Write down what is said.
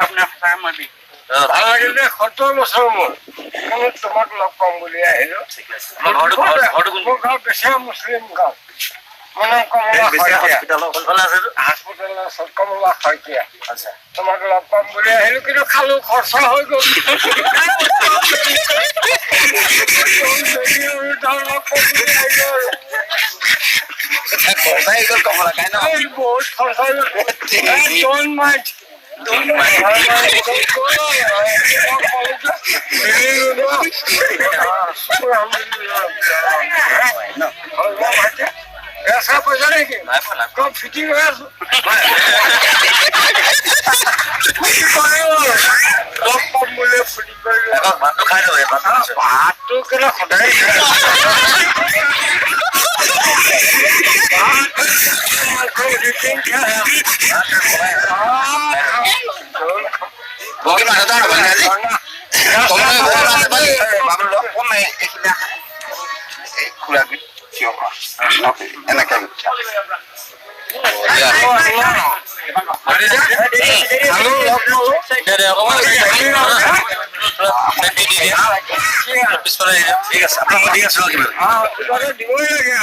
আপোনাৰ সঁচাই মই বিহু ভাল লাগিল যে 70 বছৰ মূৰত তোমাক লগ পাম বুলি আহিলো। মোৰ ঘৰ বেছিয়া মুছলিম গাঁও। মোৰ নাম কমলা হস্পিটেলৰ ওচৰত কমলা শইকীয়া। তোমাক লগ পাম বুলি আহিলো, কিন্তু খালো খৰচা হৈ গ'ল। বহুত খৰচা হৈ গ'ল। এসা পয়সা নাকি কম ফিটিং হয়ে আছো ভাতটো কেলে সদায় এনেকে পিছফালে ঠিক আছে আপোনালোকৰ ঠিক আছে দিবই লাগে।